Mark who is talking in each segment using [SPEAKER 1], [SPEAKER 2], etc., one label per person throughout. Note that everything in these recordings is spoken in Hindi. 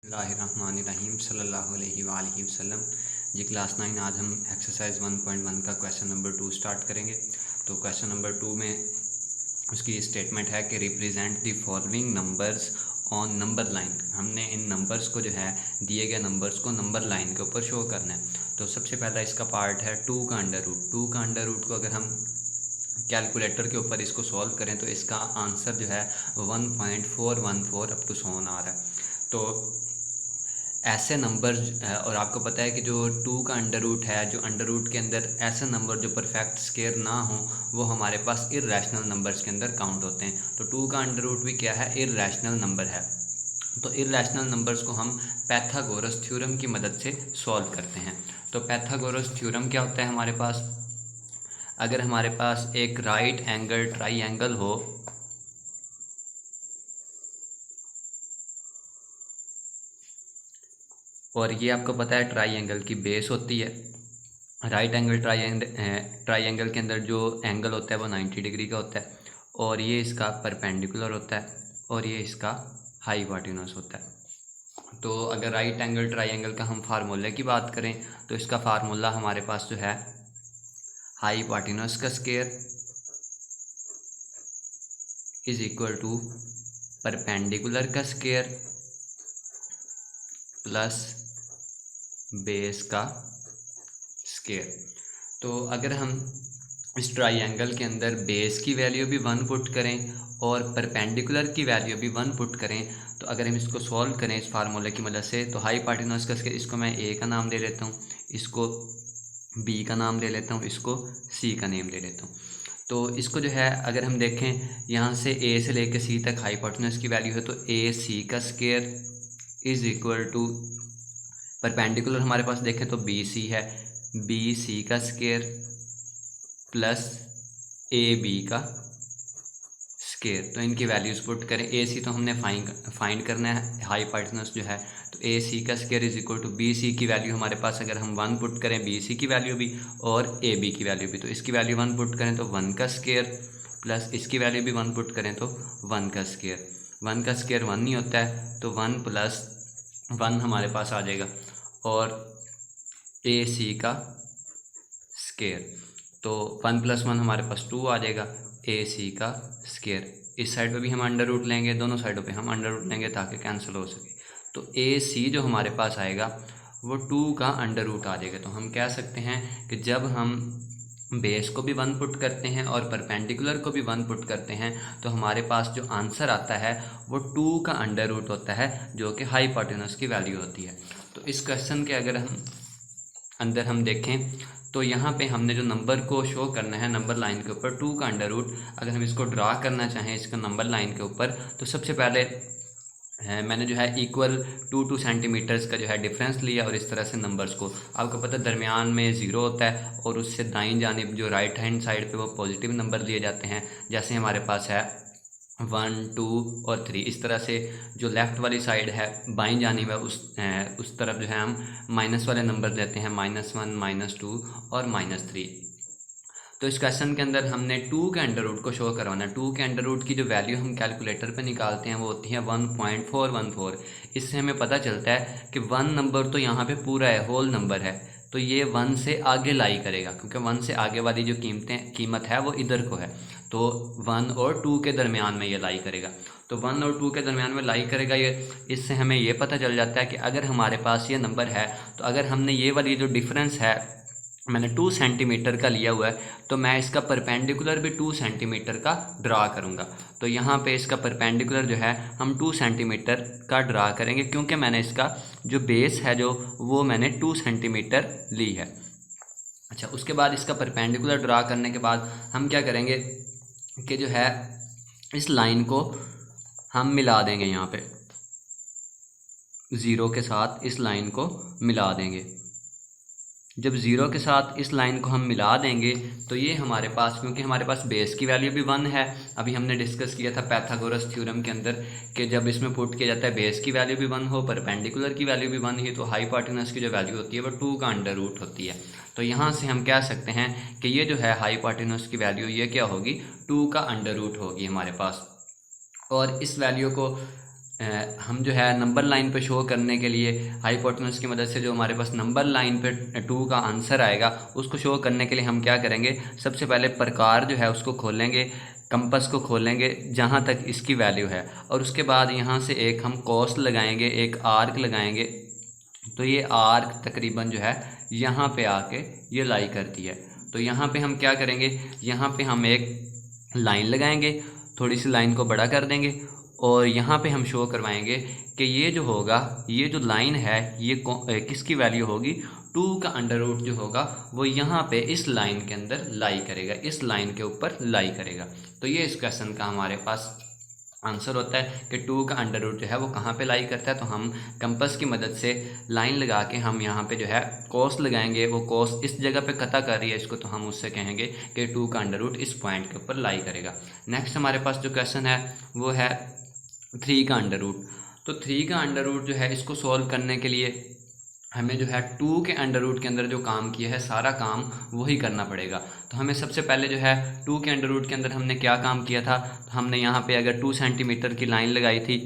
[SPEAKER 1] बिस्मिल्लाहिर्रहमानिर्रहीम सल्लल्लाहु अलैहि वालैहि वसल्लम। जी क्लास 9 आज हम एक्सरसाइज 1.1 का क्वेश्चन नंबर 2 स्टार्ट करेंगे। तो क्वेश्चन नंबर 2 में उसकी स्टेटमेंट है कि represent the following numbers on number line. हमने इन नंबर्स को जो है दिए गए नंबर्स को नंबर लाइन के ऊपर शो करना है। तो सबसे पहला इसका पार्ट है 2 का अंडर रूट। 2 का अंडर रूट को अगर हम कैलकुलेटर के ऊपर इसको सॉल्व करें तो इसका आंसर जो है 1.414 अप टू सो ऑन आ रहा है। तो ऐसे नंबर और आपको पता है कि जो 2 का अंडर रूट है, जो अंडर रूट के अंदर ऐसे नंबर जो परफेक्ट स्क्वायर ना हो वो हमारे पास इर्रेशनल नंबर्स के अंदर काउंट होते हैं। तो 2 का अंडर रूट भी क्या है, इर्रेशनल नंबर है। तो इर्रेशनल नंबर्स को हम पाइथागोरस थ्योरम की मदद से सॉल्व करते हैं। तो पाइथागोरस थ्योरम क्या होता है हमारे पास, अगर हमारे पास एक राइट एंगल ट्राइंगल हो और ये आपको पता है ट्राइंगल की बेस होती है। राइट एंगल ट्राइंगल के अंदर जो एंगल होता है वो 90 डिग्री का होता है और ये इसका परपेंडिकुलर होता है और ये इसका हाइपोटेन्यूज होता है। तो अगर राइट एंगल ट्राइंगल का हम फार्मूले की बात करें तो इसका फार्मूला हमारे पास जो है हाइपोटेन्यूज का square is equal to perpendicular का स्क्वायर प्लस बेस का स्क्वायर। तो अगर हम इस ट्राइंगल के अंदर बेस की वैल्यू भी 1 पुट करें और परपेंडिकुलर की वैल्यू भी 1 पुट करें तो अगर हम इसको सॉल्व करें इस फार्मूले की मदद से तो हाइपोटेन्यूज का स्क्वायर, इसको मैं ए का नाम दे लेता हूँ, इसको बी का नाम ले लेता हूँ, इसको सी का नेम ले लेता हूँ। तो इसको जो है अगर हम देखें यहाँ से ए से लेकर सी तक हाइपोटेन्यूज की वैल्यू है तो ए सी का square is equal to perpendicular हमारे पास देखें तो बी सी है, बी सी का स्क्वायर प्लस ए बी का स्क्वायर। तो इनकी वैल्यूज़ पुट करें, ए सी तो हमने फाइंड करना है हाइपोटेन्यूज जो है, तो ए सी का square is equal to B C की वैल्यू हमारे पास अगर हम 1 पुट करें बी सी की वैल्यू भी और ए बी की वैल्यू भी, तो इसकी वैल्यू 1 पुट करें तो 1 का स्क्वायर प्लस इसकी वैल्यू भी 1 पुट करें तो 1 का स्क्वायर। 1 का स्क्वायर 1 नहीं होता है तो 1 प्लस 1 हमारे पास आ जाएगा और ए सी का स्क्वायर, तो 1 प्लस 1 हमारे पास 2 आ जाएगा ए सी का स्क्वायर। इस साइड पे भी हम अंडर रूट लेंगे, दोनों साइडों पे हम अंडर रूट लेंगे ताकि कैंसिल हो सके। तो ए सी जो हमारे पास आएगा वो 2 का अंडर रूट आ जाएगा। तो हम कह सकते हैं कि जब हम बेस को भी 1 पुट करते हैं और परपेंडिकुलर को भी 1 पुट करते हैं तो हमारे पास जो आंसर आता है वो 2 का अंडर रूट होता है जो कि हाइपोटेन्यूज की वैल्यू होती है। तो इस क्वेश्चन के अगर हम देखें तो यहाँ पे हमने जो नंबर को शो करना है नंबर लाइन के ऊपर 2 का अंडर रूट, अगर हम इसको ड्रा करना चाहें इसका नंबर लाइन के ऊपर तो सबसे पहले मैंने जो है इक्वल 2 सेंटीमीटर्स का जो है डिफरेंस लिया और इस तरह से नंबर्स को, आपको पता है दरमियान में 0 होता है और उससे दाईं जानिब जो राइट हैंड साइड पे वो पॉजिटिव नंबर लिए जाते हैं। जैसे हमारे पास है 1 2 और 3, इस तरह से जो लेफ़्ट वाली साइड है बाईं जानिब है उस तरफ जो है हम माइनस वाले नंबर लेते हैं, -1 -2 और -3। तो इस क्वेश्चन के अंदर हमने 2 के अंडर रूट को शो करवाना है। 2 के अंडर रूट की जो वैल्यू हम कैलकुलेटर पे निकालते हैं वो होती है 1.414। इससे हमें पता चलता है कि 1 नंबर तो यहाँ पे पूरा है, होल नंबर है, तो ये 1 से आगे लाई करेगा क्योंकि 1 से आगे वाली जो कीमत है वो इधर को है, तो 1 और 2 के दरमियान में ये लाई करेगा। तो 1 और 2 के दरमियान में लाई करेगा ये। इससे हमें ये पता चल जाता है कि अगर हमारे पास ये नंबर है तो अगर हमने ये वाली जो डिफरेंस है मैंने 2 सेंटीमीटर का लिया हुआ है तो मैं इसका परपेंडिकुलर भी 2 सेंटीमीटर का ड्रा करूँगा। तो यहाँ पे इसका परपेंडिकुलर जो है हम 2 सेंटीमीटर का ड्रा करेंगे क्योंकि मैंने इसका जो बेस है जो वो मैंने 2 सेंटीमीटर ली है। अच्छा, उसके बाद इसका परपेंडिकुलर ड्रा करने के बाद हम क्या करेंगे कि जो है इस लाइन को हम मिला देंगे, यहाँ पे 0 के साथ इस लाइन को मिला देंगे। जब 0 के साथ इस लाइन को हम मिला देंगे तो ये हमारे पास, क्योंकि हमारे पास बेस की वैल्यू भी 1 है, अभी हमने डिस्कस किया था पाइथागोरस थ्योरम के अंदर कि जब इसमें पुट किया जाता है बेस की वैल्यू भी 1 हो, परपेंडिकुलर की वैल्यू भी 1 ही, तो हाइपोटेन्यूज की जो वैल्यू होती है वो 2 का अंडर रूट होती है। तो यहाँ से हम कह सकते हैं कि ये जो है हाइपोटेन्यूज की वैल्यू ये क्या होगी, 2 का अंडर रूट होगी हमारे पास। और इस वैल्यू को हम जो है नंबर लाइन पे शो करने के लिए हाइपोटेन्यूज की मदद से जो हमारे पास नंबर लाइन पे 2 का आंसर आएगा उसको शो करने के लिए हम क्या करेंगे, सबसे पहले प्रकार जो है उसको खोलेंगे, कंपास को खोलेंगे जहाँ तक इसकी वैल्यू है, और उसके बाद यहाँ से एक हम कॉस लगाएंगे, एक आर्क लगाएंगे। तो ये आर्क तकरीबन जो है यहाँ पे आके ये लाई करती है। तो यहाँ पे हम क्या करेंगे, यहाँ पे हम एक लाइन लगाएंगे, थोड़ी सी लाइन को बड़ा कर देंगे और यहाँ पे हम शो करवाएंगे कि ये जो होगा, ये जो लाइन है ये किसकी वैल्यू होगी, 2 का अंडर रूट जो होगा वो यहाँ पे इस लाइन के अंदर लाई करेगा, इस लाइन के ऊपर लाई करेगा। तो ये इस क्वेश्चन का हमारे पास आंसर होता है कि 2 का अंडर रूट जो है वो कहाँ पे लाई करता है। तो हम कंपास की मदद से लाइन लगा के हम यहाँ पे जो है कॉस लगाएंगे, वो कॉस इस जगह पे कता कर रही है इसको, तो हम उससे कहेंगे कि 2 का अंडर रूट इस पॉइंट के ऊपर लाई करेगा। नेक्स्ट हमारे पास जो क्वेश्चन है वो है 3 का अंडर रूट। तो 3 का अंडर रूट जो है इसको सॉल्व करने के लिए हमें जो है 2 के अंडर रूट के अंदर जो काम किया है सारा काम वही करना पड़ेगा। तो हमें सबसे पहले जो है 2 के अंडर रूट के अंदर हमने क्या काम किया था, तो हमने यहाँ पे अगर 2 सेंटीमीटर की लाइन लगाई थी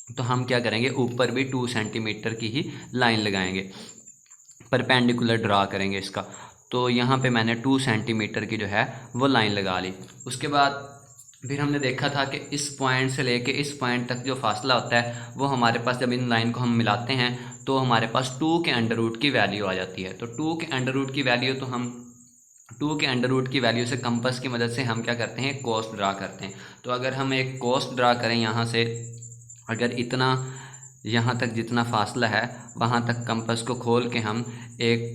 [SPEAKER 1] तो हम क्या करेंगे, ऊपर भी 2 सेंटीमीटर की ही लाइन लगाएंगे, परपेंडिकुलर ड्रा करेंगे इसका। तो यहाँ पे मैंने 2 सेंटीमीटर की जो है वो लाइन लगा ली। उसके बाद फिर हमने देखा था कि इस पॉइंट से लेके इस पॉइंट तक जो फासला होता है वो हमारे पास जब इन लाइन को हम मिलाते हैं तो हमारे पास 2 के अंडर रूट की वैल्यू आ जाती है। तो 2 के अंडर रूट की वैल्यू, तो हम 2 के अंडर रूट की वैल्यू से कंपास की मदद से हम क्या करते हैं, कोस ड्रा करते हैं। तो अगर हम एक कोस ड्रा करें यहाँ से, अगर इतना यहाँ तक जितना फासला है वहाँ तक कंपास को खोल के हम एक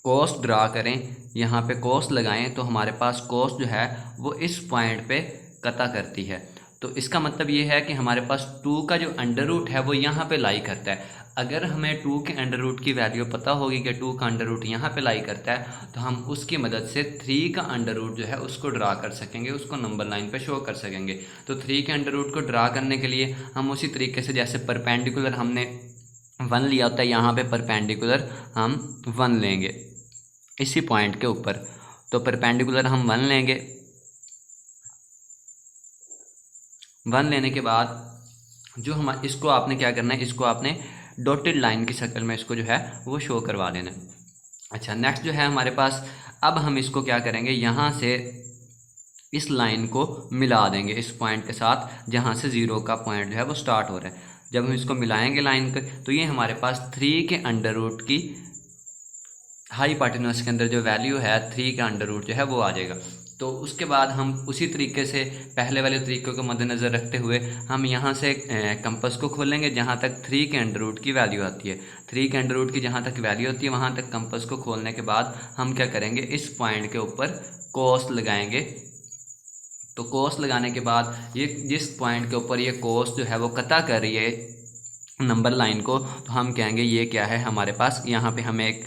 [SPEAKER 1] कोस ड्रा करें, यहाँ पे कोस लगाएं, तो हमारे पास कोस जो है वो इस पॉइंट पे कता करती है। तो इसका मतलब ये है कि हमारे पास 2 का जो अंडर रूट है वो यहाँ पे लाई करता है। अगर हमें 2 के अंडर रूट की वैल्यू पता होगी कि 2 का अंडर रूट यहाँ पे लाई करता है तो हम उसकी मदद से 3 का अंडर रूट जो है उसको ड्रा कर सकेंगे, उसको नंबर लाइन पे शो कर सकेंगे। तो 3 के अंडर रूट को ड्रा करने के लिए हम उसी तरीके से, जैसे परपेंडिकुलर हमने 1 लिया होता है, यहाँ पे परपेंडिकुलर हम 1 लेंगे इसी पॉइंट के ऊपर। तो परपेंडिकुलर हम 1 लेंगे, 1 लेने के बाद जो हम इसको आपने क्या करना है, इसको आपने डॉटेड लाइन की शक्ल में इसको जो है वो शो करवा देना है। अच्छा, नेक्स्ट जो है हमारे पास, अब हम इसको क्या करेंगे, यहाँ से इस लाइन को मिला देंगे इस पॉइंट के साथ जहाँ से 0 का पॉइंट जो है वो स्टार्ट हो रहा है। जब हम इसको मिलाएंगे लाइन के, तो ये हमारे पास 3 के अंडर रूट की हाइपोटेन्यूज के अंदर जो वैल्यू है 3 का अंडर रूट जो है वो आ जाएगा। तो उसके बाद हम उसी तरीके से पहले वाले तरीक़े को मद्देनज़र रखते हुए हम यहाँ से कंपास को खोलेंगे जहाँ तक 3 के अंडर रूट की वैल्यू आती है। 3 के अंडर रूट की जहाँ तक वैल्यू होती है वहाँ तक कंपास को खोलने के बाद हम क्या करेंगे, इस पॉइंट के ऊपर कोस लगाएंगे। तो कोस लगाने के बाद ये जिस पॉइंट के ऊपर ये कोस जो है वो कता कर रही है नंबर लाइन को, तो हम कहेंगे ये क्या है हमारे पास, यहाँ पे हम एक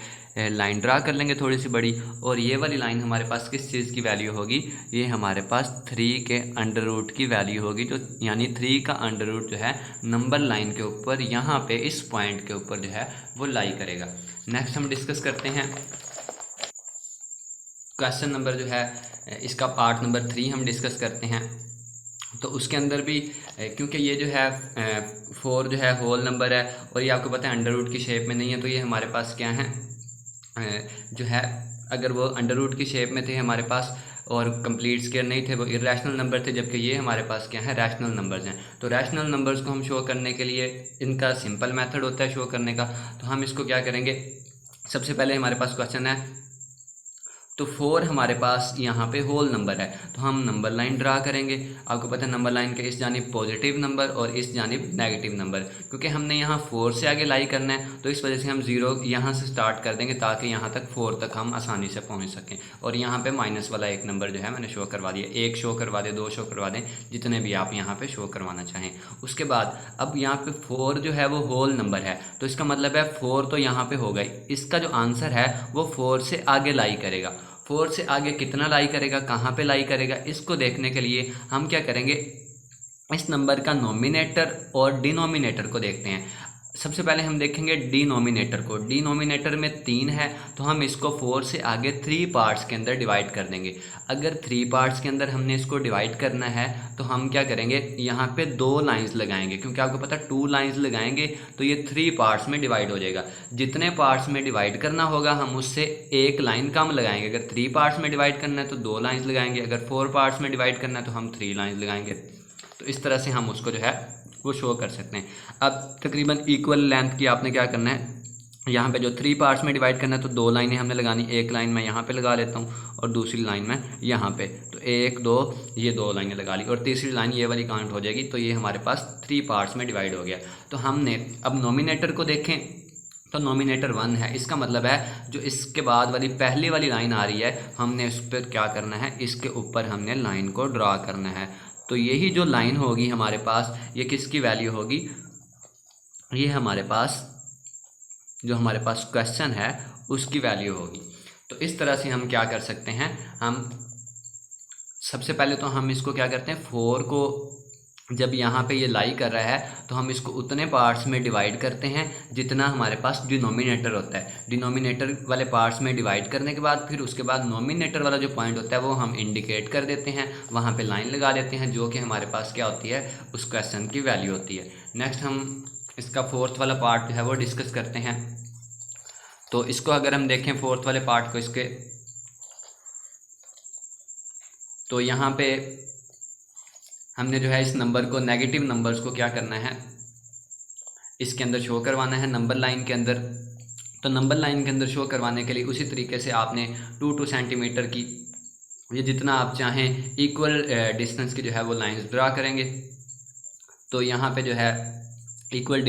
[SPEAKER 1] लाइन ड्रा कर लेंगे थोड़ी सी बड़ी, और ये वाली लाइन हमारे पास किस चीज़ की वैल्यू होगी, ये हमारे पास 3 के अंडर रूट की वैल्यू होगी। जो यानी 3 का अंडर रूट जो है नंबर लाइन के ऊपर यहाँ पे इस पॉइंट के ऊपर जो है वो लाई करेगा। नेक्स्ट हम डिस्कस करते हैं क्वेश्चन नंबर जो है इसका पार्ट नंबर 3 हम डिस्कस करते हैं। तो उसके अंदर भी क्योंकि ये जो है 4 जो है होल नंबर है और ये आपको पता है अंडर रूट की शेप में नहीं है, तो ये हमारे पास क्या है जो है, अगर वो अंडर रूट की शेप में थे हमारे पास और कंप्लीट स्क्वायर नहीं थे, वो इरेशनल नंबर थे, जबकि ये हमारे पास क्या है, रैशनल नंबर्स हैं। तो रैशनल नंबर्स को हम शो करने के लिए इनका सिंपल मेथड होता है शो करने का। तो हम इसको क्या करेंगे, सबसे पहले हमारे पास क्वेश्चन है, तो 4 हमारे पास यहाँ पे होल नंबर है, तो हम नंबर लाइन ड्रा करेंगे। आपको पता है नंबर लाइन के इस जानिब पॉजिटिव नंबर और इस जानिब नेगेटिव नंबर, क्योंकि हमने यहाँ 4 से आगे लाई करना है, तो इस वजह से हम 0 यहाँ से स्टार्ट कर देंगे ताकि यहाँ तक 4 तक हम आसानी से पहुँच सकें। और यहाँ पे माइनस वाला एक नंबर जो है मैंने शो करवा दिया, 1 शो करवा दे, 2 शो करवा दें, जितने भी आप यहाँ पर शो करवाना चाहें। उसके बाद अब यहाँ पे 4 जो है वो होल नंबर है, तो इसका मतलब है 4 तो यहाँ पे हो गई, इसका जो आंसर है वो 4 से आगे लाई करेगा। 4 से आगे कितना लाई करेगा, कहाँ पे लाई करेगा, इसको देखने के लिए हम क्या करेंगे, इस नंबर का नोमिनेटर और डिनोमिनेटर को देखते हैं। सबसे पहले हम देखेंगे डिनोमिनेटर को। डिनोमिनेटर में 3 है तो हम इसको 4 से आगे 3 पार्ट्स के अंदर डिवाइड कर देंगे। अगर 3 पार्ट्स के अंदर हमने इसको डिवाइड करना है तो हम क्या करेंगे, यहाँ पे 2 लाइंस लगाएंगे, क्योंकि आपको पता है 2 लाइंस लगाएंगे तो ये 3 पार्ट्स में डिवाइड हो जाएगा। जितने पार्ट्स में डिवाइड करना होगा हम उससे 1 लाइन कम लगाएंगे। अगर 3 पार्ट्स में डिवाइड करना है तो 2 लाइंस लगाएंगे, अगर 4 पार्ट्स में डिवाइड करना है तो हम 3 लाइंस लगाएंगे। तो इस तरह से हम उसको जो है वो शो कर सकते हैं। अब तकरीबन इक्वल लेंथ की आपने क्या करना है, यहाँ पे जो 3 पार्ट्स में डिवाइड करना है तो 2 लाइनें हमने लगानी। 1 लाइन मैं यहाँ पे लगा लेता हूँ और दूसरी लाइन मैं यहाँ पे, तो 1 2 ये 2 लाइनें लगा ली और तीसरी लाइन ये वाली काउंट हो जाएगी। तो ये हमारे पास 3 पार्ट्स में डिवाइड हो गया। तो हमने अब नोमिनेटर को देखें तो नोमिनेटर 1 है, इसका मतलब है जो इसके बाद वाली पहली वाली लाइन आ रही है हमने इस पर क्या करना है, इसके ऊपर हमने लाइन को ड्रा करना है। तो यही जो लाइन होगी हमारे पास, ये किसकी वैल्यू होगी, ये हमारे पास जो हमारे पास क्वेश्चन है उसकी वैल्यू होगी। तो इस तरह से हम क्या कर सकते हैं, हम सबसे पहले तो हम इसको क्या करते हैं, 4 को जब यहाँ पे ये लाई कर रहा है तो हम इसको उतने पार्ट्स में डिवाइड करते हैं जितना हमारे पास डिनोमिनेटर होता है। डिनोमिनेटर वाले पार्ट्स में डिवाइड करने के बाद फिर उसके बाद नोमिनेटर वाला जो पॉइंट होता है वो हम इंडिकेट कर देते हैं, वहाँ पे लाइन लगा देते हैं, जो कि हमारे पास क्या होती है, उस क्वेश्चन की वैल्यू होती है। नेक्स्ट हम इसका 4th वाला पार्ट जो है वो डिस्कस करते हैं। तो इसको अगर हम देखें 4th वाले पार्ट को इसके, तो यहाँ पे हमने जो है इस नंबर को, नेगेटिव नंबर्स को क्या करना है, इसके अंदर शो करवाना है नंबर लाइन के अंदर। तो नंबर लाइन के अंदर शो करवाने के लिए उसी तरीके से आपने 2 सेंटीमीटर की, ये जितना आप चाहें इक्वल डिस्टेंस की जो है वो लाइंस ड्रा करेंगे। तो यहाँ पे जो है इक्वल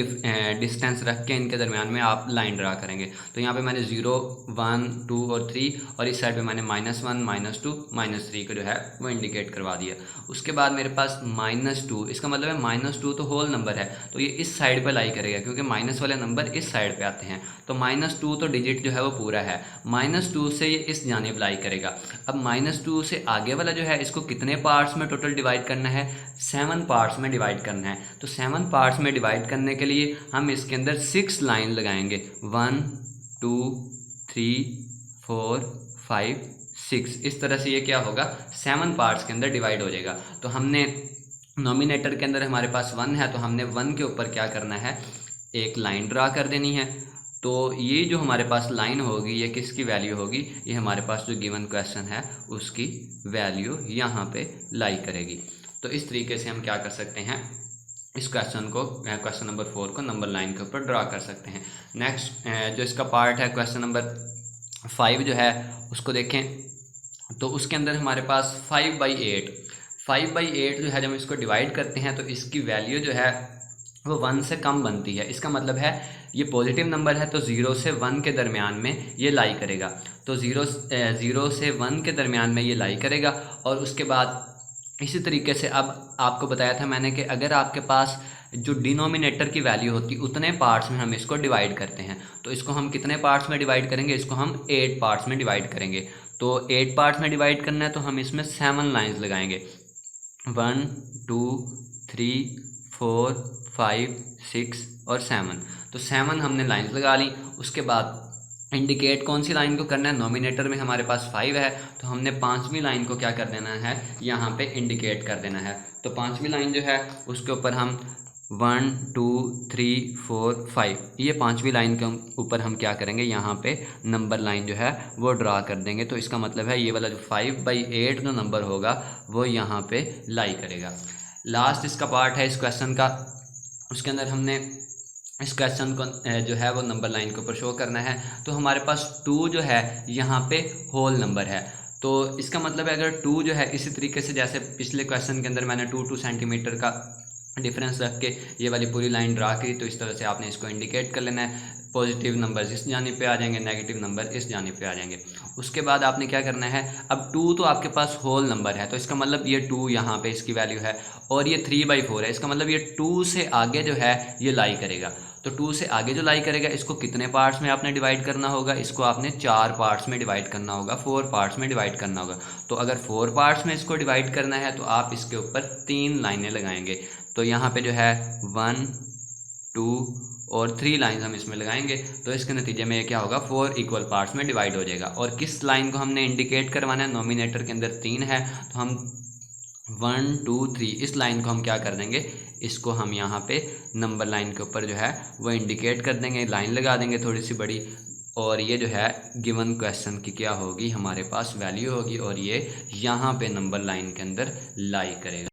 [SPEAKER 1] डिस्टेंस रख के इनके दरमियान में आप लाइन ड्रा करेंगे। तो यहाँ पे मैंने 0 1 2 और 3 और इस साइड पे मैंने -1 -2 -3 को जो है वो इंडिकेट करवा दिया। उसके बाद मेरे पास -2, इसका मतलब है -2 तो होल नंबर है तो ये इस साइड पे लाई करेगा, क्योंकि माइनस वाले नंबर इस साइड पे आते हैं। तो -2 तो डिजिट जो है वो पूरा है, -2 से ये इस जानिब लाई करेगा। अब -2 से आगे वाला जो है इसको कितने पार्ट्स में टोटल डिवाइड करना है, 7 पार्ट्स में डिवाइड करना है। तो 7 पार्ट्स में डिवाइड करने के लिए हम इसके अंदर 6 लाइन लगाएंगे, 1 2 3 4 5 6। इस तरह से ये क्या होगा, 7 पार्ट्स के अंदर डिवाइड हो जाएगा। तो हमने नोमिनेटर के अंदर हमारे पास 1 है तो हमने 1 के ऊपर क्या करना है, एक लाइन ड्रा कर देनी है। तो ये जो हमारे पास लाइन होगी ये किसकी वैल्यू होगी, ये हमारे पास जो गिवन क्वेश्चन है उसकी वैल्यू यहाँ पे लाई करेगी। तो इस तरीके से हम क्या कर सकते हैं, इस क्वेश्चन को, क्वेश्चन नंबर 4 को नंबर लाइन के ऊपर ड्रा कर सकते हैं। नेक्स्ट जो इसका पार्ट है क्वेश्चन नंबर 5 जो है उसको देखें। तो उसके अंदर हमारे पास 5/8 जो है जब हम इसको डिवाइड करते हैं तो इसकी वैल्यू जो है वो 1 से कम बनती है। इसका मतलब है ये पॉजिटिव नंबर है तो 0 से 1 के दरमियान में ये लाई करेगा। तो 0 से 1 के दरमियान में ये लाई करेगा। और उसके बाद इसी तरीके से अब आपको बताया था मैंने कि अगर आपके पास जो डिनोमिनेटर की वैल्यू होती है उतने पार्ट्स में हम इसको डिवाइड करते हैं। तो इसको हम कितने पार्ट्स में डिवाइड करेंगे, इसको हम 8 पार्ट्स में डिवाइड करेंगे। तो 8 पार्ट्स में डिवाइड करना है तो हम इसमें 7 लाइन्स लगाएंगे, 1 2 3 4 5 6 और 7। तो 7 हमने लाइन्स लगा ली। उसके बाद इंडिकेट कौन सी लाइन को करना है, नोमिनेटर में हमारे पास 5 है तो हमने 5वीं लाइन को क्या कर देना है, यहाँ पे इंडिकेट कर देना है। तो 5वीं लाइन जो है उसके ऊपर हम 1 2 3 4 5, ये 5वीं लाइन के ऊपर हम क्या करेंगे, यहाँ पे नंबर लाइन जो है वो ड्रा कर देंगे। तो इसका मतलब है ये वाला जो 5/8 जो नंबर होगा वो यहाँ पे लाई करेगा। लास्ट इसका पार्ट है इस क्वेश्चन का, उसके अंदर हमने इस क्वेश्चन को जो है वो नंबर लाइन के ऊपर शो करना है। तो हमारे पास 2 जो है यहाँ पे होल नंबर है। तो इसका मतलब है अगर 2 जो है इसी तरीके से जैसे पिछले क्वेश्चन के अंदर मैंने 2 सेंटीमीटर का डिफरेंस रख के ये वाली पूरी लाइन ड्रा की, तो इस तरह से आपने इसको इंडिकेट कर लेना है। पॉजिटिव नंबर इस जानिब पे आ जाएंगे, नेगेटिव नंबर इस जानिब पे आ जाएंगे। उसके बाद आपने क्या करना है, अब 2 तो आपके पास होल नंबर है तो इसका मतलब ये 2 यहाँ पे इसकी वैल्यू है और ये 3/4 है। इसका मतलब ये 2 से आगे जो है ये लाई करेगा। तो 2 से आगे जो लाई करेगा इसको कितने पार्ट्स में आपने डिवाइड करना होगा, इसको आपने 4 पार्ट्स में डिवाइड करना होगा, 4 पार्ट्स में डिवाइड करना होगा। तो अगर 4 पार्ट्स में इसको डिवाइड करना है तो आप इसके ऊपर 3 लाइनें लगाएंगे। तो यहाँ पे जो है 1 2 और 3 लाइन हम इसमें लगाएंगे तो इसके नतीजे में ये क्या होगा, 4 इक्वल पार्ट्स में डिवाइड हो जाएगा। और किस लाइन को हमने इंडिकेट करवाना है, नोमिनेटर के अंदर 3 है तो हम 1 2 3 इस लाइन को हम क्या कर देंगे, इसको हम यहाँ पे नंबर लाइन के ऊपर जो है वो इंडिकेट कर देंगे, लाइन लगा देंगे थोड़ी सी बड़ी, और ये जो है गिवन क्वेश्चन की क्या होगी, हमारे पास वैल्यू होगी और ये यहाँ पे नंबर लाइन के अंदर लाई करेगा।